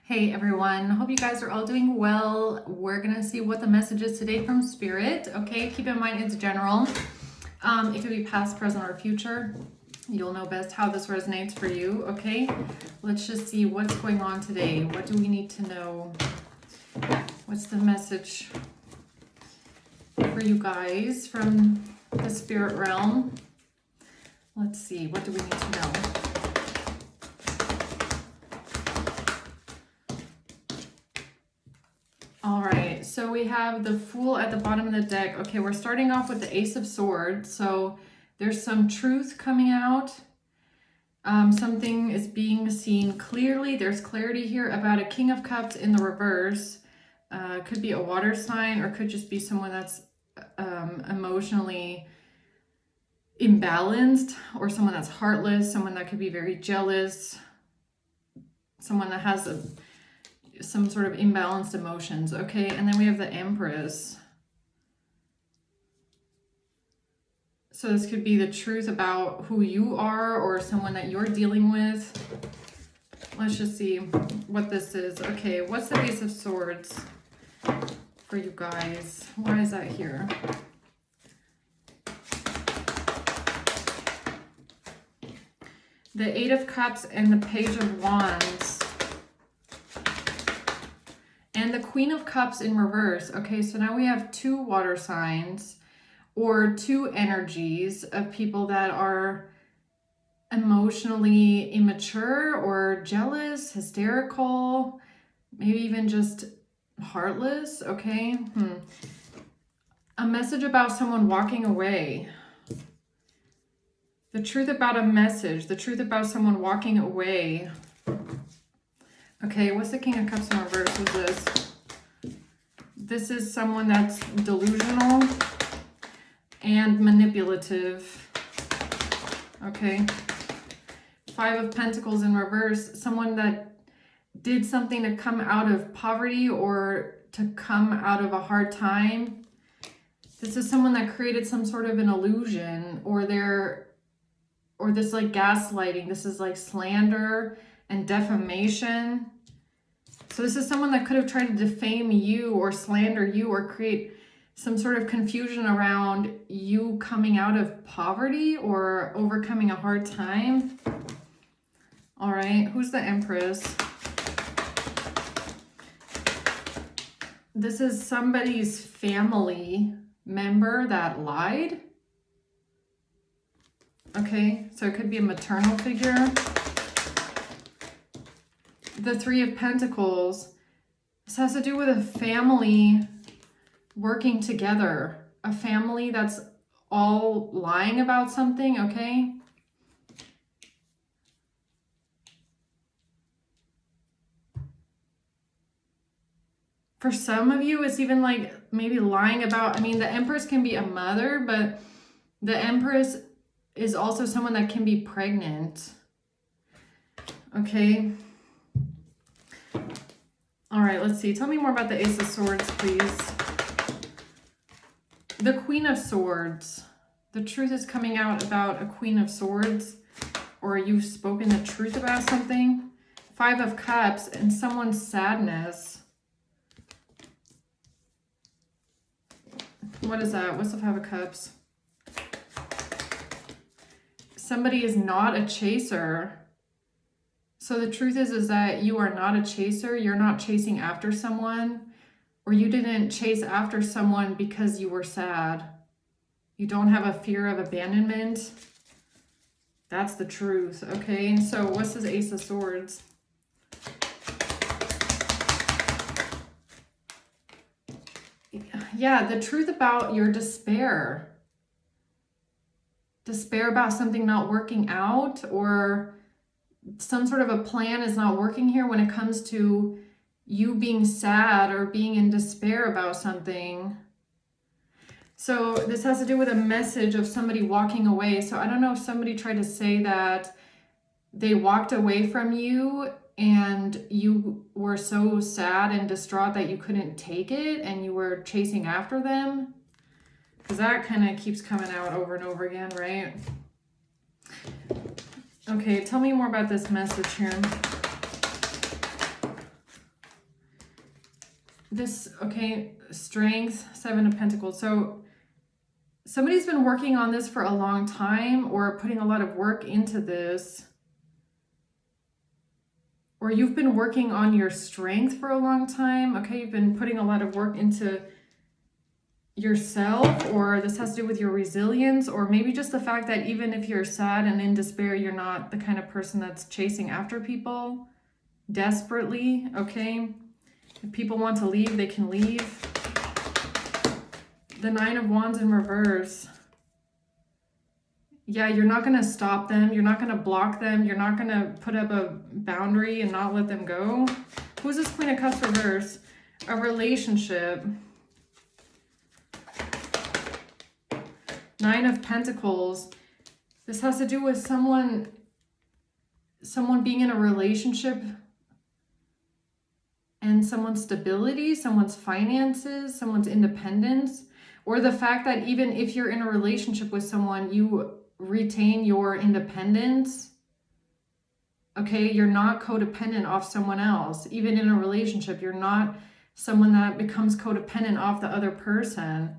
Hey everyone, hope you guys are all doing well. We're gonna see what the message is today from Spirit. Okay, keep in mind it's general. It could be past, present, or future. You'll know best how this resonates for you. Okay, let's just see what's going on today. What do we need to know? What's the message for you guys from the spirit realm? Let's see, what do we need to know? All right, so we have the Fool at the bottom of the deck. Okay, we're starting off with the Ace of Swords. So there's some truth coming out. Something is being seen clearly. There's clarity here about a King of Cups in the reverse. Could be a water sign, or could just be someone that's emotionally imbalanced, or someone that's heartless, someone that could be very jealous, someone that has some sort of imbalanced emotions. Okay, and then we have the Empress. So this could be the truth about who you are or someone that you're dealing with. Let's just see what this is. Okay, what's the Ace of Swords for you guys? Why is that here? The Eight of Cups and the Page of Wands. And the Queen of Cups in reverse. Okay, so now we have two water signs or two energies of people that are emotionally immature or jealous, hysterical, maybe even just heartless. Okay. A message about someone walking away. The truth about a message. The truth about someone walking away. Okay, what's the King of Cups in reverse? Who's this? This is someone that's delusional and manipulative. Okay. Five of Pentacles in reverse. Someone that did something to come out of poverty or to come out of a hard time. This is someone that created some sort of an illusion, or this like gaslighting. This is like slander and defamation. So this is someone that could have tried to defame you or slander you or create some sort of confusion around you coming out of poverty or overcoming a hard time. All right, who's the Empress? This is somebody's family member that lied. Okay, so it could be a maternal figure. The Three of Pentacles. This has to do with a family working together. A family that's all lying about something, okay? For some of you, it's even like maybe lying about, I mean, the Empress can be a mother, but the Empress is also someone that can be pregnant. Okay. All right, let's see. Tell me more about the Ace of Swords, please. The Queen of Swords. The truth is coming out about a Queen of Swords, or you've spoken the truth about something. Five of Cups and someone's sadness. What is that? What's the Five of Cups? Somebody is not a chaser. So the truth is that you are not a chaser. You're not chasing after someone, or you didn't chase after someone because you were sad. You don't have a fear of abandonment. That's the truth, okay? So what's this Ace of Swords? Yeah, the truth about your despair. Despair about something not working out, or some sort of a plan is not working here when it comes to you being sad or being in despair about something. So this has to do with a message of somebody walking away. So I don't know if somebody tried to say that they walked away from you and you were so sad and distraught that you couldn't take it and you were chasing after them. Because that kind of keeps coming out over and over again, right? Okay, tell me more about this message here. This, okay, strength, 7 of Pentacles. So somebody's been working on this for a long time or putting a lot of work into this. Or you've been working on your strength for a long time. Okay, you've been putting a lot of work into yourself, or this has to do with your resilience, or maybe just the fact that even if you're sad and in despair, you're not the kind of person that's chasing after people desperately. Okay, if people want to leave, they can leave. The 9 of Wands in reverse. Yeah, you're not going to stop them. You're not going to block them. You're not going to put up a boundary and not let them go. Who's this Queen of Cups reverse? A relationship. 9 of Pentacles. This has to do with someone being in a relationship and someone's stability, someone's finances, someone's independence, or the fact that even if you're in a relationship with someone, you retain your independence. Okay, you're not codependent off someone else. Even in a relationship, you're not someone that becomes codependent off the other person.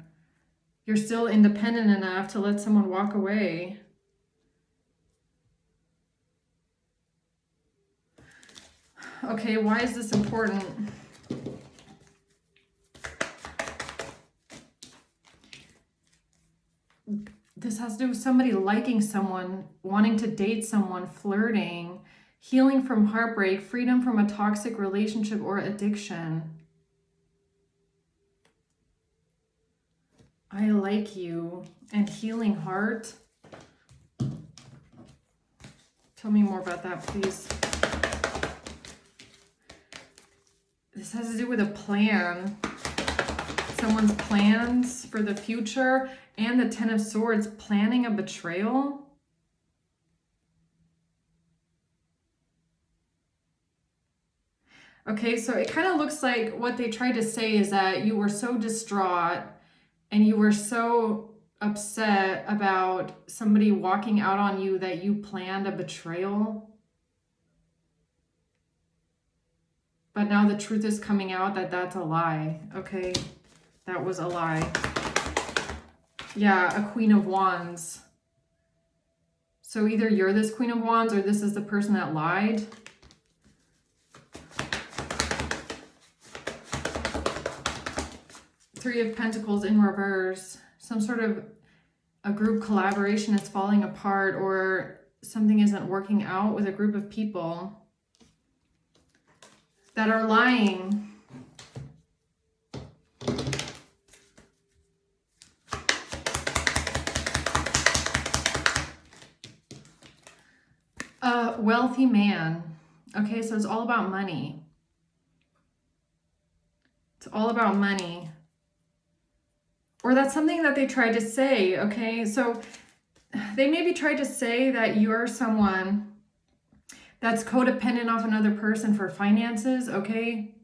You're still independent enough to let someone walk away. Okay, why is this important? This has to do with somebody liking someone, wanting to date someone, flirting, healing from heartbreak, freedom from a toxic relationship or addiction. I like you and healing heart. Tell me more about that, please. This has to do with a plan. Someone's plans for the future, and the 10 of Swords, planning a betrayal. Okay, so it kind of looks like what they tried to say is that you were so distraught and you were so upset about somebody walking out on you that you planned a betrayal. But now the truth is coming out that that's a lie. Okay, that was a lie. Yeah, a Queen of Wands. So either you're this Queen of Wands or this is the person that lied. Three of Pentacles in reverse. Some sort of a group collaboration is falling apart, or something isn't working out with a group of people that are lying. A wealthy man. Okay, so it's all about money. It's all about money. Or that's something that they tried to say, okay? So they maybe tried to say that you're someone that's codependent off another person for finances, okay?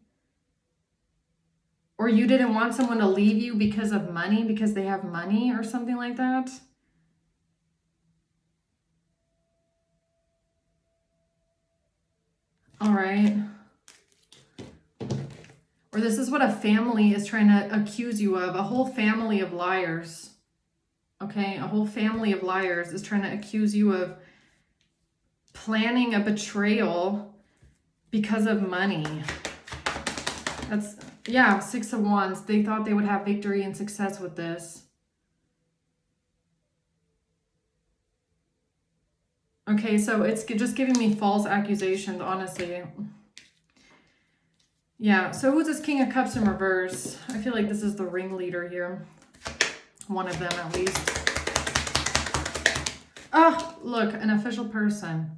Or you didn't want someone to leave you because of money, because they have money or something like that. All right. Or this is what a family is trying to accuse you of. A whole family of liars. Okay, a whole family of liars is trying to accuse you of planning a betrayal because of money. That's, yeah, 6 of Wands. They thought they would have victory and success with this. Okay, so it's just giving me false accusations, honestly. Yeah, so who's this King of Cups in reverse? I feel like this is the ringleader here. One of them, at least. Oh, look, an official person.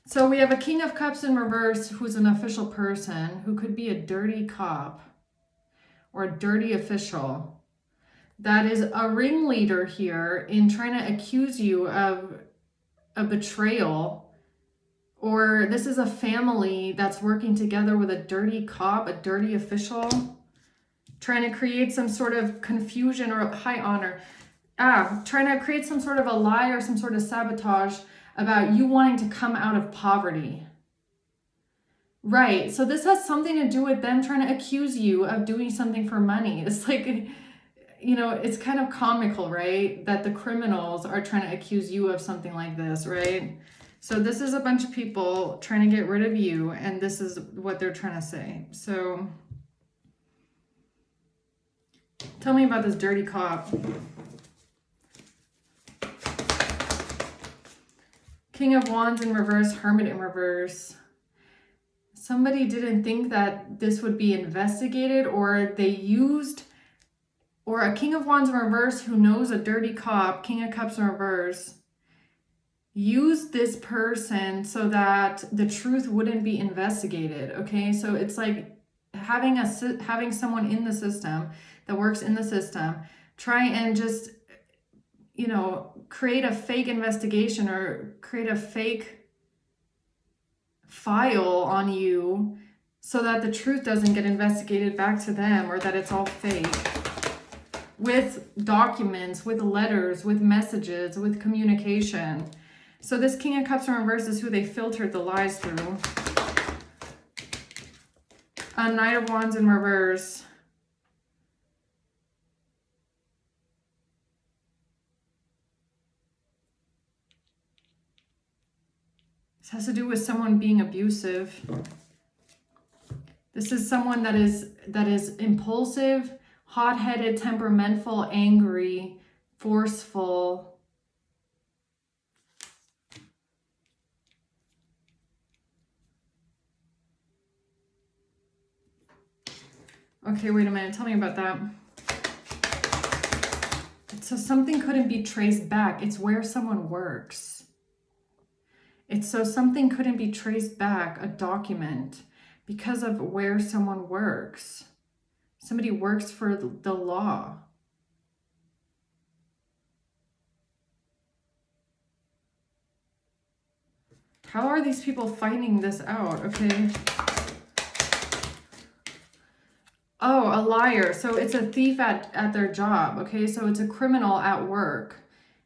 So we have a King of Cups in reverse who's an official person, who could be a dirty cop or a dirty official. That is a ringleader here in trying to accuse you of a betrayal. Or this is a family that's working together with a dirty cop, a dirty official, trying to create some sort of confusion or high honor. Trying to create some sort of a lie or some sort of sabotage about you wanting to come out of poverty. Right. So this has something to do with them trying to accuse you of doing something for money. It's like, you know, it's kind of comical, right? That the criminals are trying to accuse you of something like this, right? So this is a bunch of people trying to get rid of you, and this is what they're trying to say. So tell me about this dirty cop. King of Wands in reverse, Hermit in reverse. Somebody didn't think that this would be investigated, or they used, or a King of Wands in reverse who knows a dirty cop, King of Cups in reverse, used this person so that the truth wouldn't be investigated. Okay, so it's like having someone in the system that works in the system try and just, you know, create a fake investigation or create a fake file on you so that the truth doesn't get investigated back to them, or that it's all fake. With documents, with letters, with messages, with communication. So this King of Cups in reverse is who they filtered the lies through. A Knight of Wands in reverse. This has to do with someone being abusive. This is someone that is impulsive, hot-headed, temperamental, angry, forceful. Okay, wait a minute. Tell me about that. So something couldn't be traced back. It's where someone works. It's so something couldn't be traced back, a document, because of where someone works. Somebody works for the law. How are these people finding this out? Okay. Oh, a liar. So it's a thief at their job. Okay, so it's a criminal at work.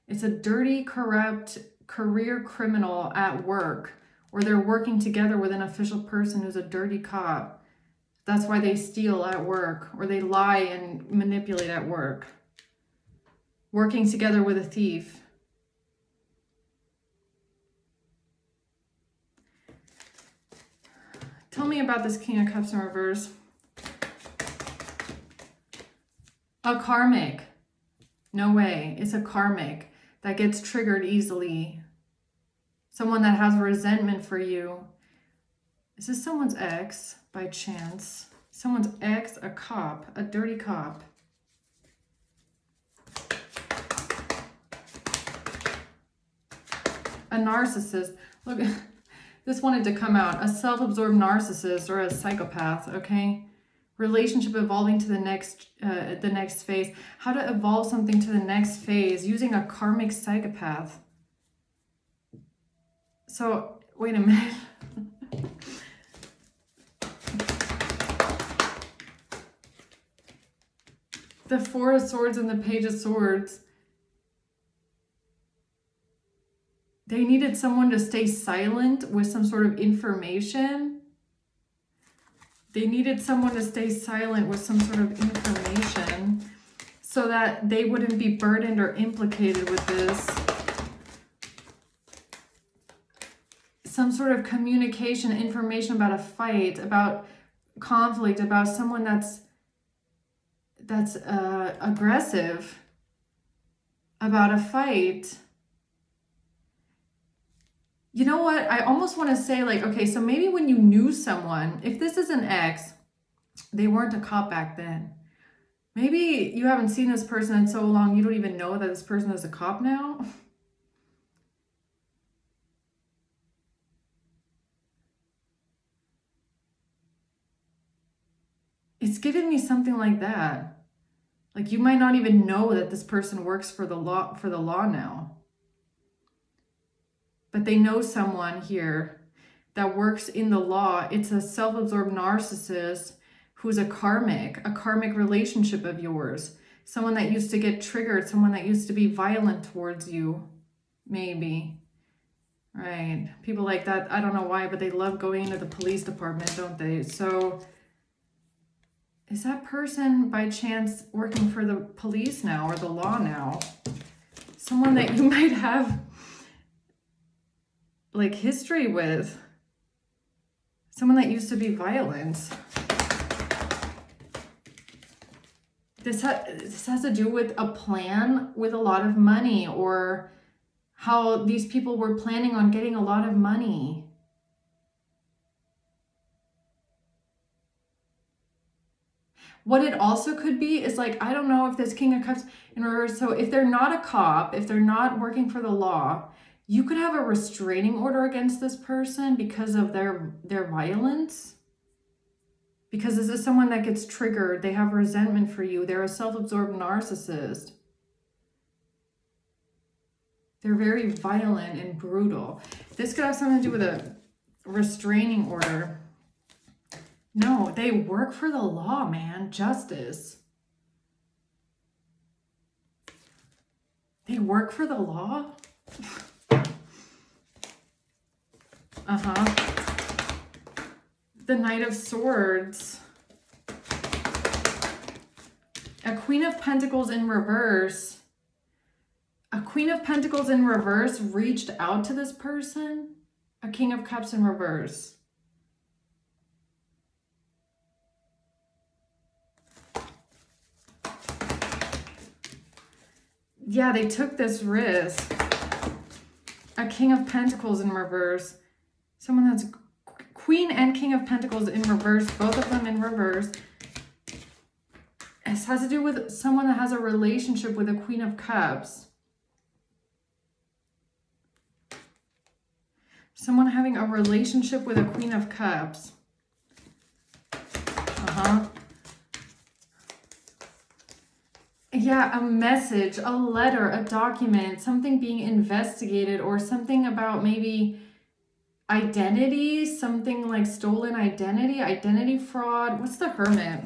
It's a dirty, corrupt career criminal at work, or they're working together with an official person who's a dirty cop. That's why they steal at work, or they lie and manipulate at work. Working together with a thief. Tell me about this King of Cups in reverse. A karmic. No way. It's a karmic that gets triggered easily. Someone that has resentment for you. Is this someone's ex by chance? Someone's ex, a cop, a dirty cop. A narcissist. Look, this wanted to come out. A self-absorbed narcissist or a psychopath, okay? Relationship evolving to the next phase. How to evolve something to the next phase using a karmic psychopath. So, wait a minute. The Four of Swords and the Page of Swords. They needed someone to stay silent with some sort of information. They needed someone to stay silent with some sort of information so that they wouldn't be burdened or implicated with this. Some sort of communication, information about a fight, about conflict, about someone that's aggressive, about a fight. You know what? I almost want to say, like, okay, so maybe when you knew someone, if this is an ex, they weren't a cop back then. Maybe you haven't seen this person in so long, you don't even know that this person is a cop now. It's giving me something like that. Like you might not even know that this person works for the law now. But they know someone here that works in the law. It's a self-absorbed narcissist who's a karmic relationship of yours. Someone that used to get triggered, someone that used to be violent towards you, maybe. Right. People like that, I don't know why, but they love going into the police department, don't they? So is that person by chance working for the police now or the law now? Someone that you might have like history with. Someone that used to be violent. This has to do with a plan with a lot of money, or how these people were planning on getting a lot of money. What it also could be is like, I don't know if this King of Cups in reverse, so if they're not a cop, if they're not working for the law, you could have a restraining order against this person because of their violence. Because this is someone that gets triggered. They have resentment for you. They're a self-absorbed narcissist. They're very violent and brutal. This could have something to do with a restraining order. No, they work for the law, man. Justice. They work for the law? The Knight of Swords. A Queen of Pentacles in reverse. A Queen of Pentacles in reverse reached out to this person. A King of Cups in reverse. Yeah, they took this risk. A King of Pentacles in reverse. Someone that's Queen and King of Pentacles in reverse, both of them in reverse. This has to do with someone that has a relationship with a Queen of Cups. Someone having a relationship with a Queen of Cups. Yeah, a message, a letter, a document, something being investigated, or something about maybe identity, something like stolen identity, identity fraud. What's the Hermit?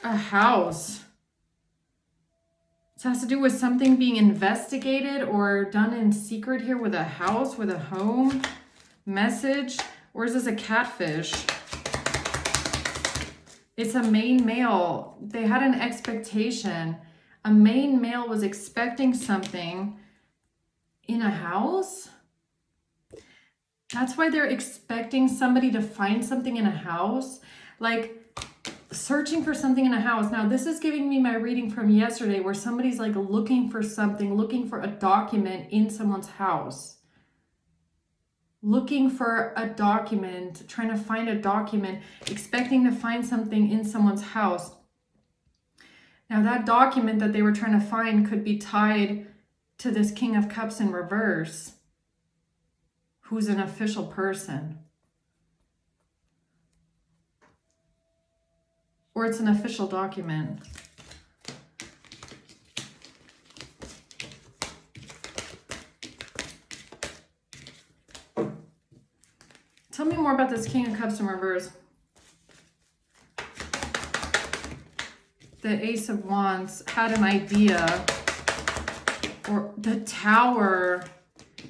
A house. This has to do with something being investigated or done in secret here with a house, with a home. Message. Or is this a catfish? It's a main male. They had an expectation. A main male was expecting something in a house. That's why they're expecting somebody to find something in a house. Like searching for something in a house. Now, this is giving me my reading from yesterday where somebody's like looking for something, looking for a document in someone's house. Looking for a document, trying to find a document, expecting to find something in someone's house. Now, that document that they were trying to find could be tied to this King of Cups in reverse, who's an official person. Or it's an official document. Tell me more about this King of Cups in reverse. The Ace of Wands had an idea. Or the Tower.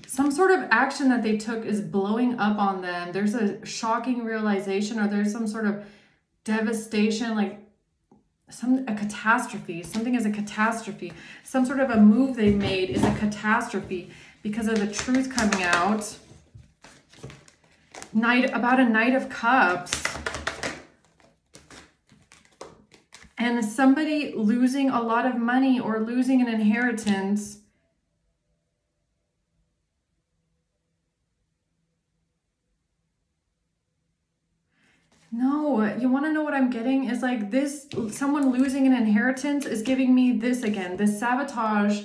Some sort of action that they took is blowing up on them. There's a shocking realization, or there's some sort of devastation, like a catastrophe. Something is a catastrophe. Some sort of a move they made is a catastrophe because of the truth coming out. About a Knight of Cups. And somebody losing a lot of money or losing an inheritance. No, you want to know what I'm getting is like this, someone losing an inheritance is giving me this again, this sabotage,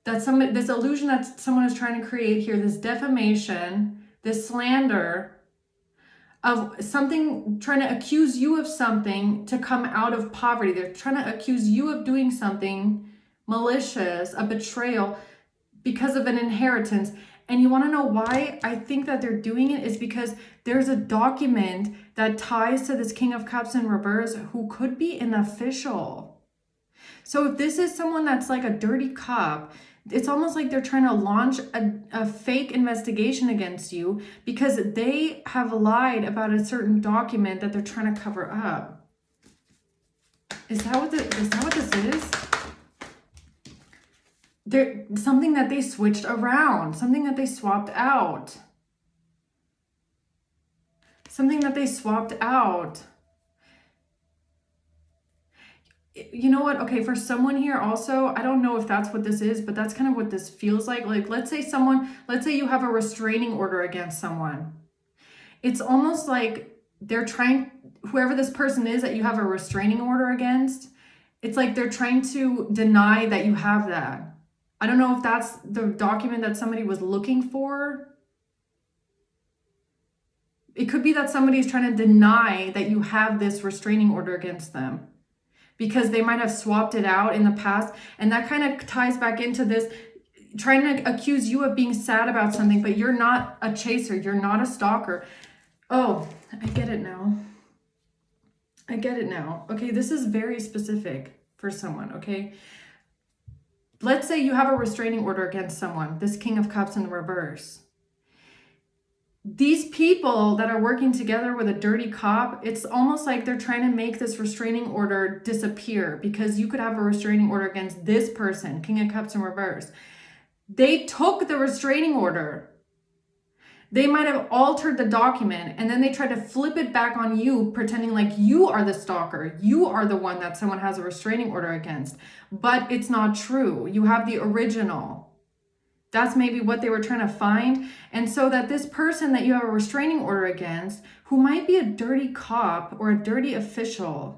this illusion that someone is trying to create here, this defamation, this slander of something, trying to accuse you of something to come out of poverty. They're trying to accuse you of doing something malicious, a betrayal because of an inheritance. And you want to know why I think that they're doing it is because there's a document that ties to this King of Cups in reverse who could be an official. So if this is someone that's like a dirty cop, it's almost like they're trying to launch a fake investigation against you because they have lied about a certain document that they're trying to cover up. Is that what this is? Something that they switched around, something that they swapped out. Something that they swapped out. You know what? Okay, for someone here also, I don't know if that's what this is, but that's kind of what this feels like. Like, let's say you have a restraining order against someone. It's almost like they're trying, whoever this person is that you have a restraining order against, it's like they're trying to deny that you have that. I don't know if that's the document that somebody was looking for. It could be that somebody's trying to deny that you have this restraining order against them because they might have swapped it out in the past. And that kind of ties back into this, trying to accuse you of being sad about something, but you're not a chaser. You're not a stalker. Oh, I get it now. I get it now. Okay, this is very specific for someone, okay? Let's say you have a restraining order against someone, this King of Cups in the reverse. These people that are working together with a dirty cop, it's almost like they're trying to make this restraining order disappear because you could have a restraining order against this person, King of Cups in reverse. They took the restraining order. They might have altered the document and then they tried to flip it back on you, pretending like you are the stalker. You are the one that someone has a restraining order against. But it's not true. You have the original. That's maybe what they were trying to find. And so that this person that you have a restraining order against, who might be a dirty cop or a dirty official,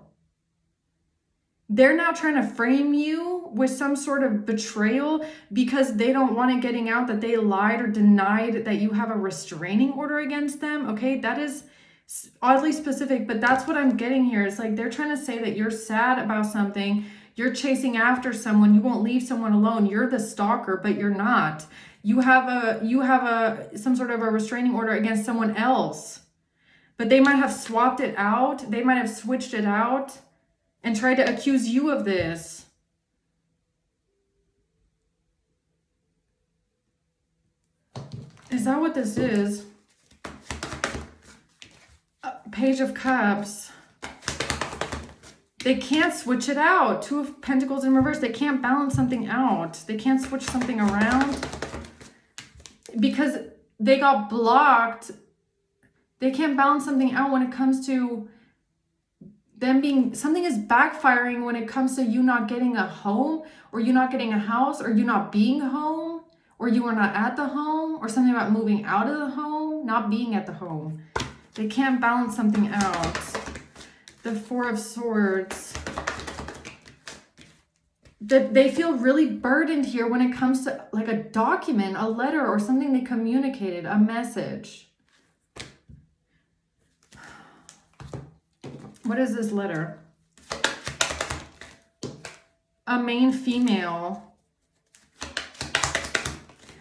they're now trying to frame you with some sort of betrayal because they don't want it getting out that they lied or denied that you have a restraining order against them. Okay, that is oddly specific, but that's what I'm getting here. It's like they're trying to say that you're sad about something. You're chasing after someone. You won't leave someone alone. You're the stalker, but you're not. You have some sort of a restraining order against someone else, but they might have swapped it out. They might have switched it out and tried to accuse you of this. Is that what this is? Page of Cups. They can't switch it out. Two of Pentacles in reverse. They can't balance something out. They can't switch something around because they got blocked. They can't balance something out when it comes to them being, something is backfiring when it comes to you not getting a home, or you not getting a house, or you not being home, or you are not at the home, or something about moving out of the home, not being at the home. They can't balance something out. The Four of Swords. They feel really burdened here when it comes to like a document, a letter, or something they communicated, a message. What is this letter? A main female.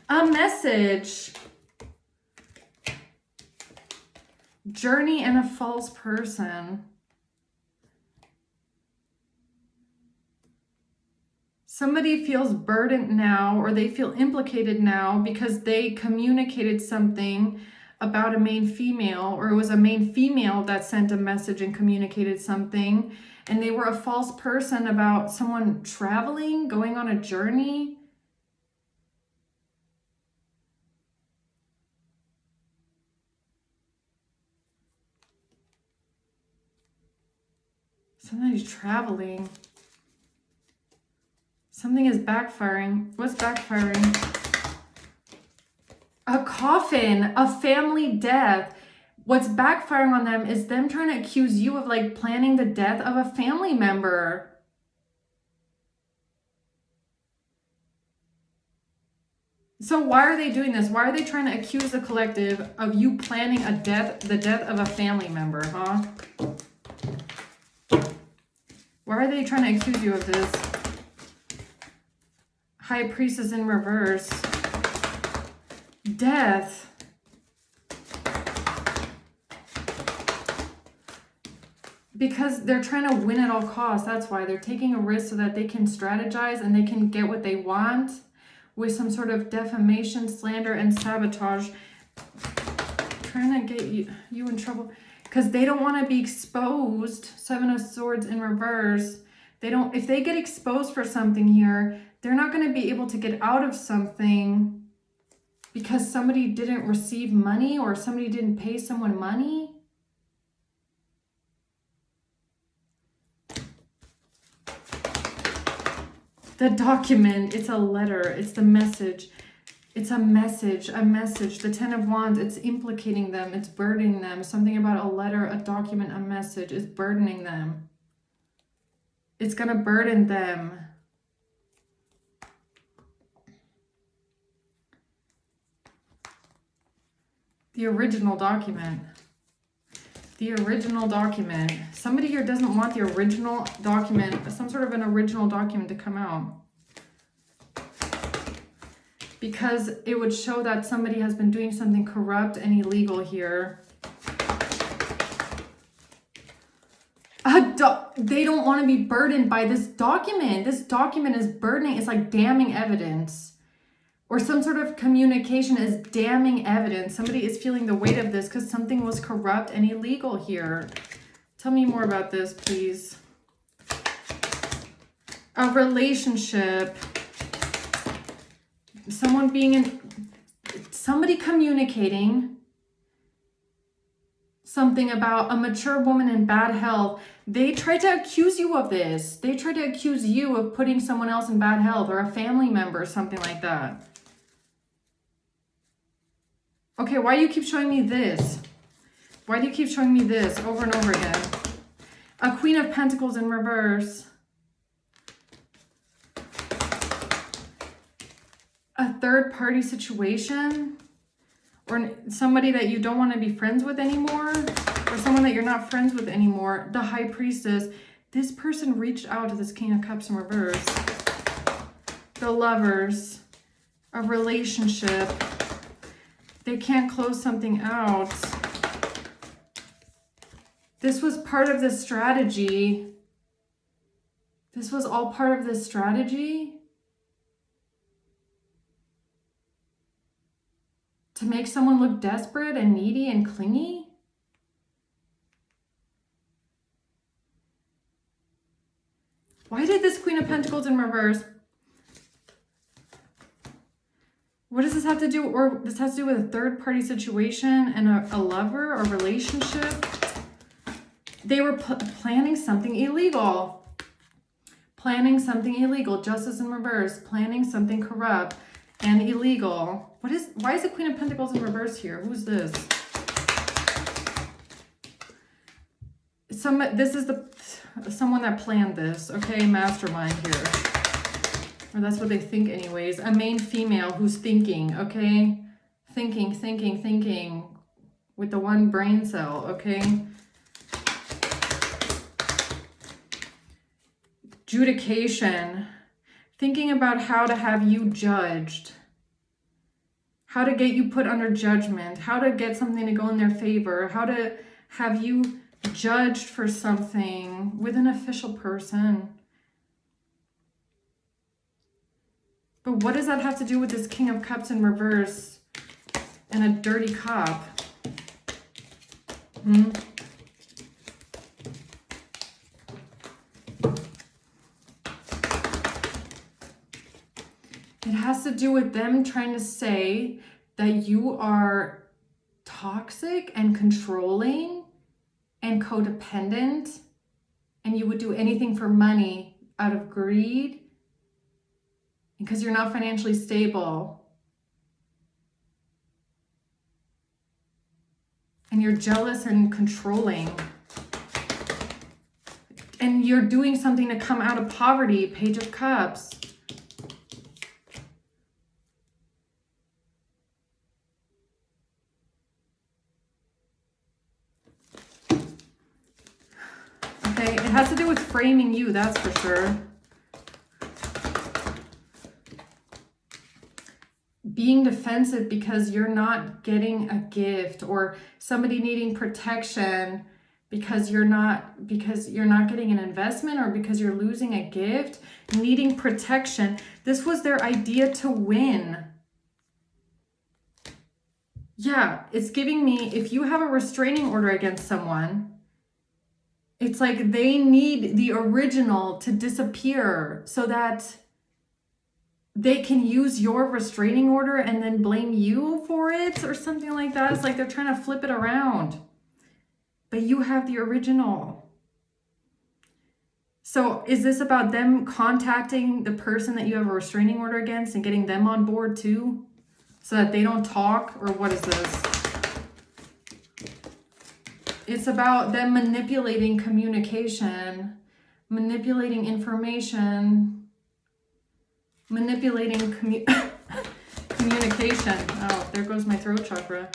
A message. Journey and a false person. Somebody feels burdened now, or they feel implicated now because they communicated something about a main female, or it was a main female that sent a message and communicated something, and they were a false person about someone traveling, going on a journey. Somebody's traveling. Something is backfiring. What's backfiring? A coffin, a family death. What's backfiring on them is them trying to accuse you of like planning the death of a family member. So why are they doing this? Why are they trying to accuse the collective of you planning the death of a family member, huh? Why are they trying to accuse you of this? High Priestess in reverse. Death. Because they're trying to win at all costs. That's why they're taking a risk so that they can strategize and they can get what they want with some sort of defamation, slander, and sabotage. Trying to get you in trouble because they don't want to be exposed. Seven of Swords in reverse. They don't, if they get exposed for something here, they're not going to be able to get out of something because somebody didn't receive money or somebody didn't pay someone money. The document, it's a letter, it's the message. It's a message. The Ten of Wands, it's implicating them, it's burdening them. Something about a letter, a document, a message is burdening them. It's going to burden them. The original document. The original document. Somebody here doesn't want the original document, some sort of an original document to come out. Because it would show that somebody has been doing something corrupt and illegal here. They don't want to be burdened by this document. This document is burdening. It's like damning evidence. Or some sort of communication is damning evidence. Somebody is feeling the weight of this because something was corrupt and illegal here. Tell me more about this, please. A relationship. Somebody communicating something about a mature woman in bad health. They tried to accuse you of this. They tried to accuse you of putting someone else in bad health or a family member or something like that. Okay, why do you keep showing me this? Why do you keep showing me this over and over again? A Queen of Pentacles in reverse. A third party situation, or somebody that you don't want to be friends with anymore, or someone that you're not friends with anymore. The High Priestess. This person reached out to this King of Cups in reverse. The Lovers. A relationship. They can't close something out. This was part of the strategy. This was all part of the strategy. To make someone look desperate and needy and clingy? Why did this Queen of Pentacles in reverse? What does this have to do? Or this has to do with a third party situation and a lover or relationship? They were planning something illegal. Planning something illegal. Justice in reverse. Planning something corrupt and illegal. Why is the Queen of Pentacles in reverse here? Who's this? This is someone that planned this, okay? Mastermind here. Or that's what they think anyways. A main female who's thinking, okay? Thinking. With the one brain cell, okay? Judication. Thinking about how to have you judged. How to get you put under judgment. How to get something to go in their favor. How to have you judged for something with an official person. But what does that have to do with this King of Cups in reverse and a dirty cop? It has to do with them trying to say that you are toxic and controlling and codependent, and you would do anything for money out of greed because you're not financially stable. And you're jealous and controlling. And you're doing something to come out of poverty, Page of Cups. Okay, it has to do with framing you, that's for sure. Being defensive because you're not getting a gift, or somebody needing protection because you're not getting an investment, or because you're losing a gift, needing protection. This was their idea to win. Yeah, it's giving me, if you have a restraining order against someone, it's like they need the original to disappear so that they can use your restraining order and then blame you for it or something like that. It's like they're trying to flip it around. But you have the original. So is this about them contacting the person that you have a restraining order against and getting them on board too, so that they don't talk? Or what is this? It's about them manipulating communication, manipulating information, manipulating communication. Oh, there goes my throat chakra.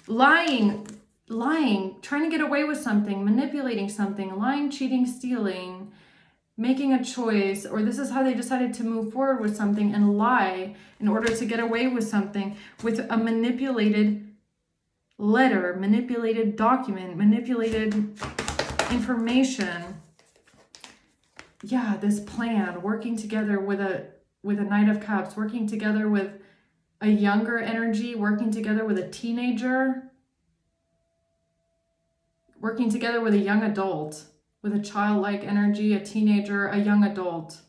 Lying, trying to get away with something, manipulating something, lying, cheating, stealing, making a choice, or this is how they decided to move forward with something and lie in order to get away with something, with a manipulated letter, manipulated document, manipulated information. Yeah, this plan, working together with a Knight of Cups, working together with a younger energy, working together with a teenager, working together with a young adult, with a childlike energy, a teenager, a young adult.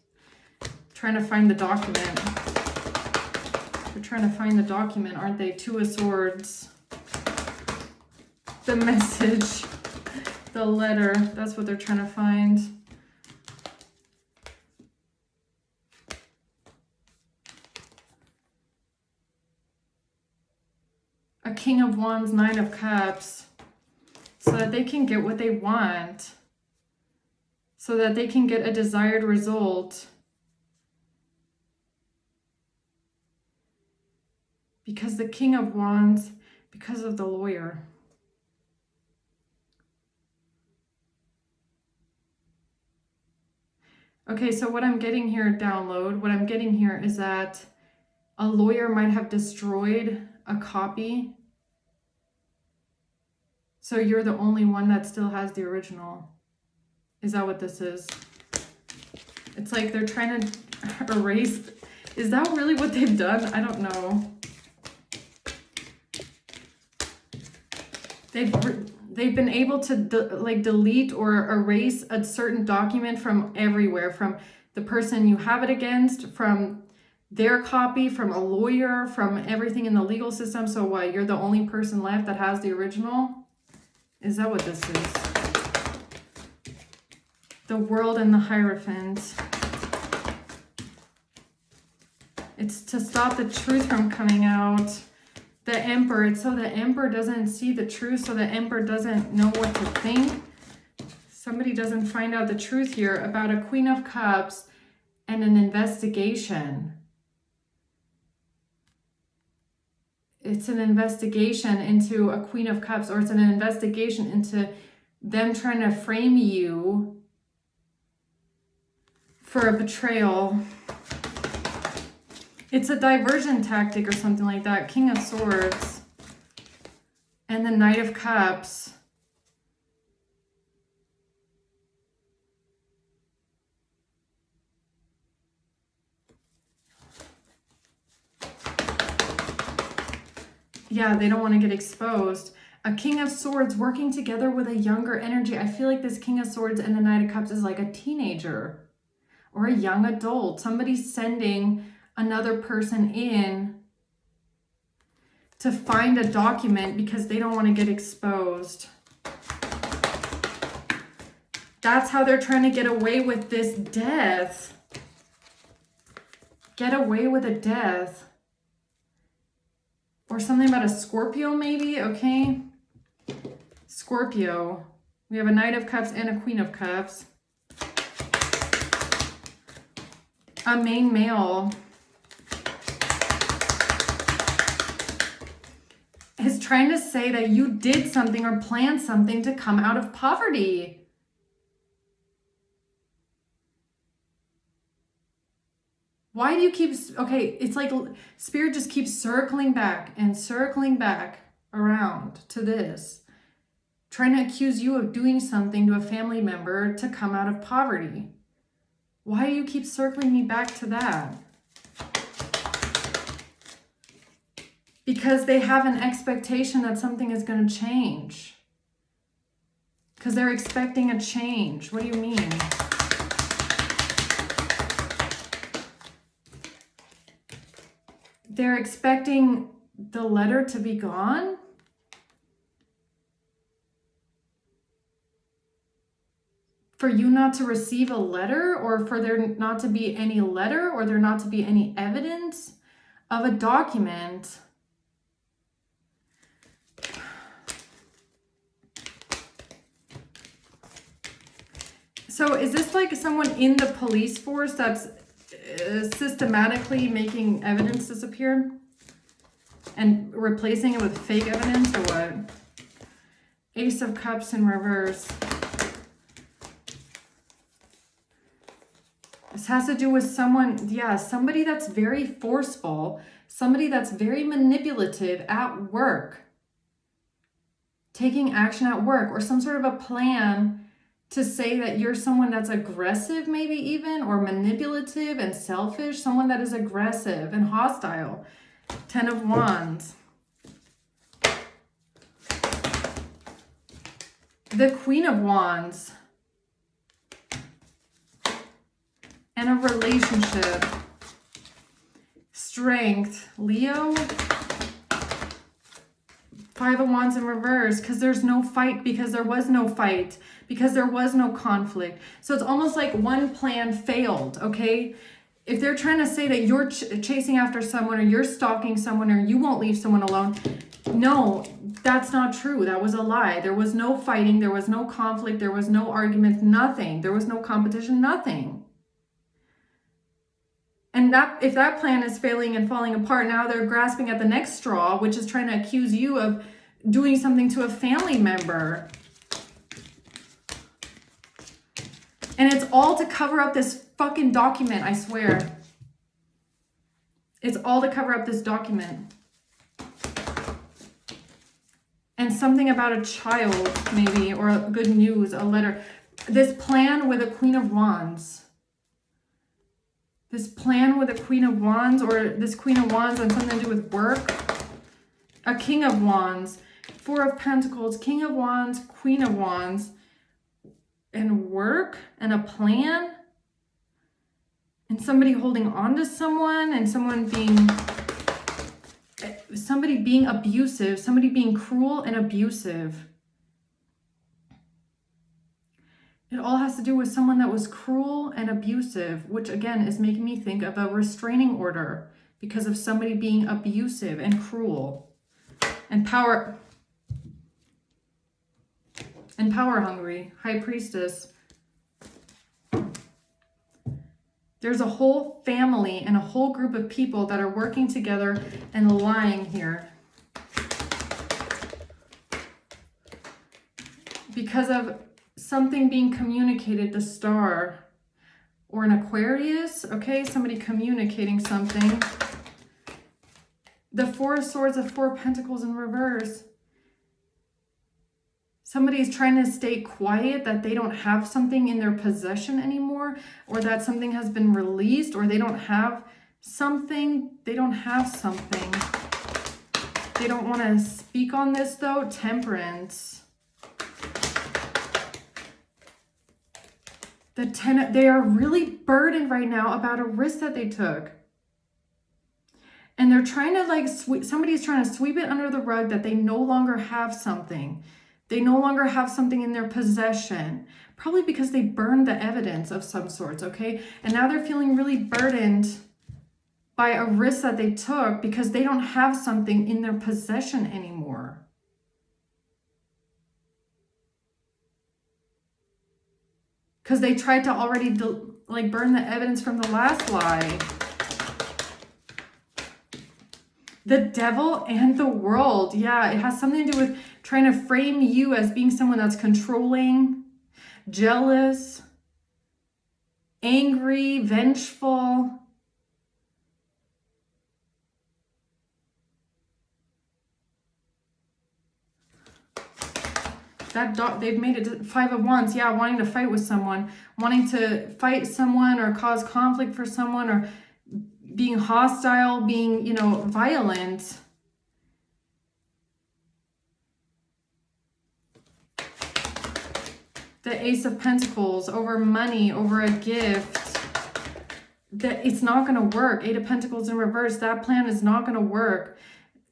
Trying to find the document. They're trying to find the document, aren't they? Two of Swords. The message, the letter, that's what they're trying to find. A King of Wands, Nine of Cups, so that they can get what they want, so that they can get a desired result. Because the King of Wands, because of the lawyer. Okay, so what I'm getting here, download, what I'm getting here is that a lawyer might have destroyed a copy. So you're the only one that still has the original. Is that what this is? It's like they're trying to erase. Is that really what they've done? I don't know. They've been able to delete or erase a certain document from everywhere, from the person you have it against, from their copy, from a lawyer, from everything in the legal system. So what, you're the only person left that has the original? Is that what this is? The World and the Hierophant. It's to stop the truth from coming out. The Emperor, it's so the Emperor doesn't see the truth, so the Emperor doesn't know what to think. Somebody doesn't find out the truth here about a Queen of Cups and an investigation. It's an investigation into a Queen of Cups, or it's an investigation into them trying to frame you for a betrayal. It's a diversion tactic or something like that. King of Swords and the Knight of Cups. Yeah, they don't want to get exposed. A King of Swords working together with a younger energy. I feel like this King of Swords and the Knight of Cups is like a teenager or a young adult. Somebody's sending another person in to find a document because they don't want to get exposed. That's how they're trying to get away with this death. Get away with a death. Or something about a Scorpio maybe, okay? Scorpio. We have a Knight of Cups and a Queen of Cups. A main male is trying to say that you did something or planned something to come out of poverty. Why do you keep, okay, it's like Spirit just keeps circling back and circling back around to this. trying to accuse you of doing something to a family member to come out of poverty. Why do you keep circling me back to that? Because they have an expectation that something is going to change. Because they're expecting a change. What do you mean? They're expecting the letter to be gone? For you not to receive a letter, or for there not to be any letter, or there not to be any evidence of a document. So is this like someone in the police force that's systematically making evidence disappear and replacing it with fake evidence, or what? Ace of Cups in reverse. This has to do with someone, yeah, somebody that's very forceful, somebody that's very manipulative at work, taking action at work, or some sort of a plan to say that you're someone that's aggressive, maybe even, or manipulative and selfish, someone that is aggressive and hostile. 10 of Wands. The Queen of Wands. And a relationship. Strength. Leo. 5 of Wands in reverse, because there's no fight, because there was no fight, because there was no conflict. So it's almost like one plan failed, okay? If they're trying to say that you're chasing after someone, or you're stalking someone, or you won't leave someone alone, no, that's not true. That was a lie. There was no fighting, there was no conflict, there was no argument, nothing. There was no competition, nothing. And that, if that plan is failing and falling apart, now they're grasping at the next straw, which is trying to accuse you of doing something to a family member. And it's all to cover up this fucking document, I swear. It's all to cover up this document. And something about a child, maybe, or good news, a letter. This plan with a Queen of Wands. This plan with a Queen of Wands, or this Queen of Wands on something to do with work. A King of Wands. 4 of Pentacles, King of Wands, Queen of Wands. And work and a plan. And somebody holding on to someone, and somebody being abusive, somebody being cruel and abusive. It all has to do with someone that was cruel and abusive, which again is making me think of a restraining order because of somebody being abusive and cruel and power hungry. High Priestess. There's a whole family and a whole group of people that are working together and lying here. Because of something being communicated, the Star, or an Aquarius, okay? Somebody communicating something. The 4 of Swords, the 4 of Pentacles in reverse. Somebody's trying to stay quiet, that they don't have something in their possession anymore, or that something has been released, or they don't have something. They don't have something. They don't want to speak on this though. Temperance. The 10, they are really burdened right now about a risk that they took. And they're trying to somebody's trying to sweep it under the rug that they no longer have something. They no longer have something in their possession. Probably because they burned the evidence of some sorts, okay? And now they're feeling really burdened by a risk that they took because they don't have something in their possession anymore. Because they tried to already burn the evidence from the last lie. The Devil and the World. Yeah, it has something to do with trying to frame you as being someone that's controlling, jealous, angry, vengeful. They've made it 5 of Wands. Yeah, wanting to fight with someone, wanting to fight someone or cause conflict for someone, or being hostile, being, you know, violent. The Ace of Pentacles, over money, over a gift. That it's not going to work. 8 of Pentacles in reverse. That plan is not going to work.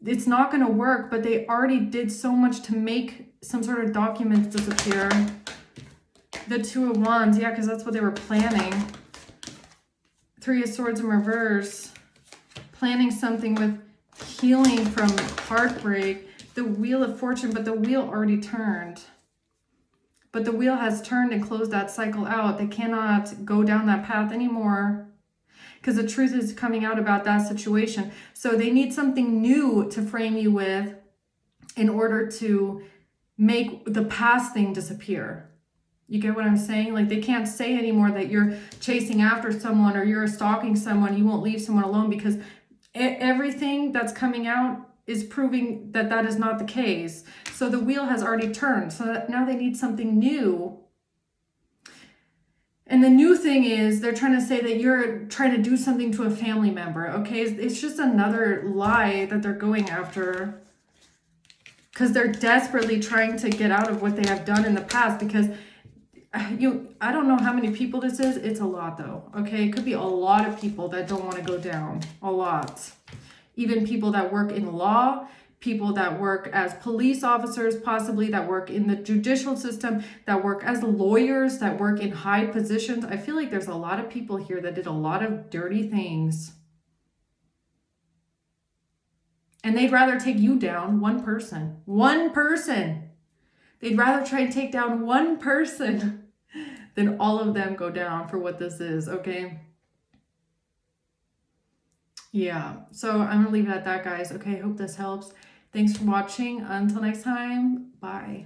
It's not going to work, but they already did so much to make some sort of documents disappear. The 2 of Wands. Yeah, because that's what they were planning. 3 of Swords in reverse. Planning something with healing from heartbreak. The Wheel of Fortune, but the wheel already turned. But the wheel has turned and closed that cycle out. They cannot go down that path anymore, because the truth is coming out about that situation. So they need something new to frame you with in order to make the past thing disappear. You get what I'm saying? Like, they can't say anymore that you're chasing after someone or you're stalking someone. You won't leave someone alone, because everything that's coming out is proving that that is not the case. So the wheel has already turned. So that now they need something new. And the new thing is they're trying to say that you're trying to do something to a family member, okay? It's just another lie that they're going after, because they're desperately trying to get out of what they have done in the past. Because I don't know how many people this is. It's a lot though, okay? It could be a lot of people that don't want to go down. A lot. Even people that work in law, people that work as police officers, possibly that work in the judicial system, that work as lawyers, that work in high positions. I feel like there's a lot of people here that did a lot of dirty things. And they'd rather take you down, one person. One person. They'd rather try and take down one person than all of them go down for what this is, okay? Yeah, so I'm gonna leave it at that, guys. Okay, hope this helps. Thanks for watching. Until next time, bye.